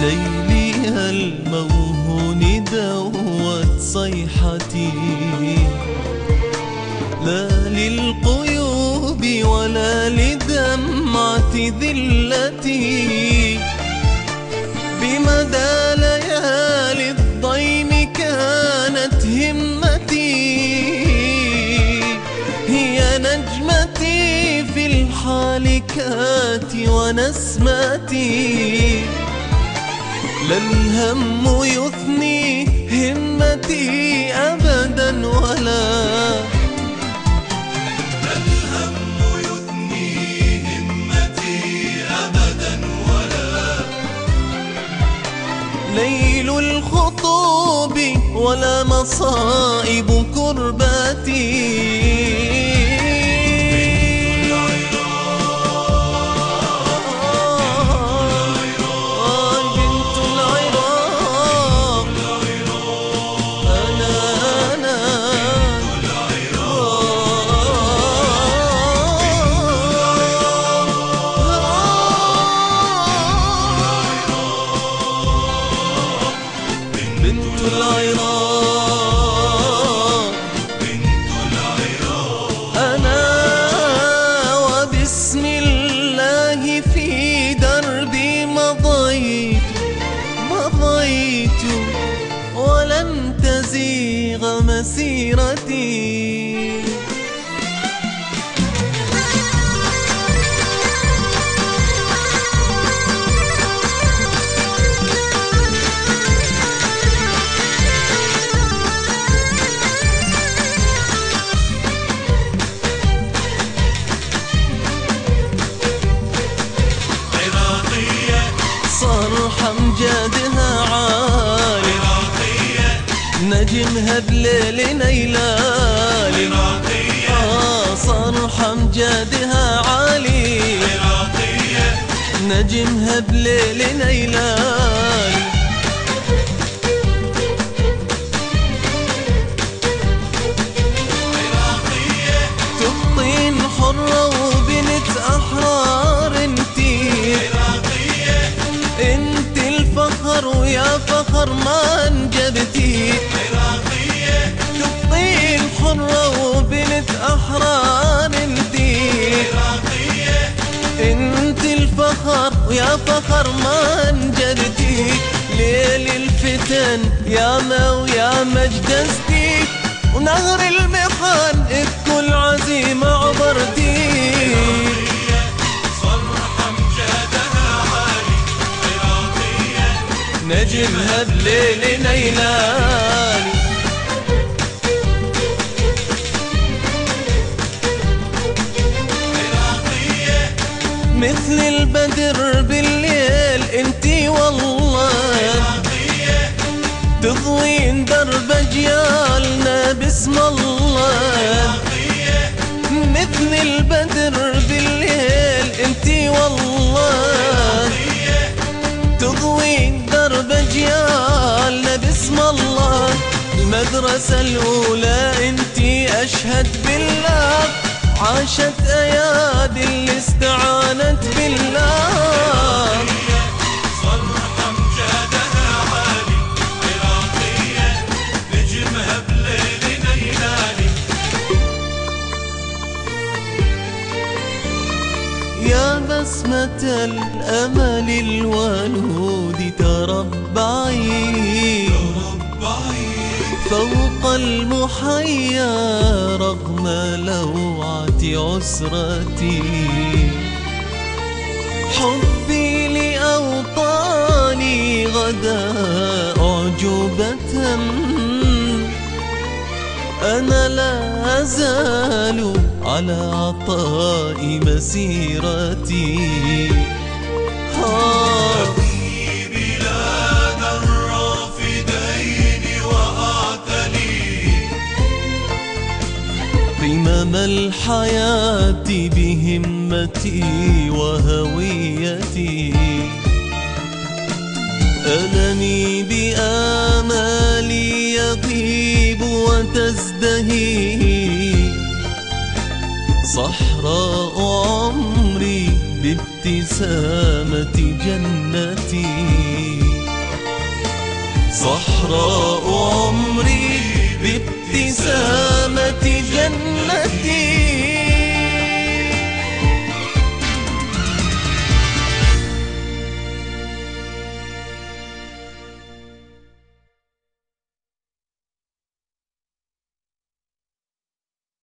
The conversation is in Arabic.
ليلي الموهون دوت صيحتي، لا للقيوب ولا لدمعة ذلتي. بمدى ليالي الضيم كانت همتي، هي نجمتي في الحالكات ونسمتي. لا الهم يثني همتي أبدا ولا ليل الخطوب ولا مصائب كرباتي. ولن تزيغ مسيرتي. صرح أمجادها عالي، نجمها بليل نيلالي. صرح أمجادها عالي، نجمها بليل نيلالي. تبطين حرة وبنت أحرار انتي، انت الفخر ويا فخر ما انجبتي. تبطين حرة وبنت أحرار انتي، انت الفخر ويا فخر ما انجبتي. ليل الفتن يا ما ويا مجدستي، ونهر المحن بكل عزيمة عبرتي. نجمها بليل نيلاني. مثل البدر بالليل انتي والله، تضوين درب اجيالنا باسم الله. مثل البدر بالليل انتي والله، تضوين درب اجيالنا باسم الله. المدرسة الأولى انتي أشهد بالله، عاشت أيادي اللي استعانت بالله. صرح أمجادها عالي، عراقية نجمها بليل نيلاني. يا بسمة الأمل الولود تربعي فوق المحيا رغم لوعة عسرتي. حبي لأوطاني غدا أعجوبة، أنا لا أزال على عطاء مسيرتي. أبني بلاد الرافدين وأعتلي قمم الحياة بهمتي وهويتي. ألمي بآمالي يغيب وتزدهي، صحراء عمري بابتسامة جنتي. صحراء عمري بابتسامة جنة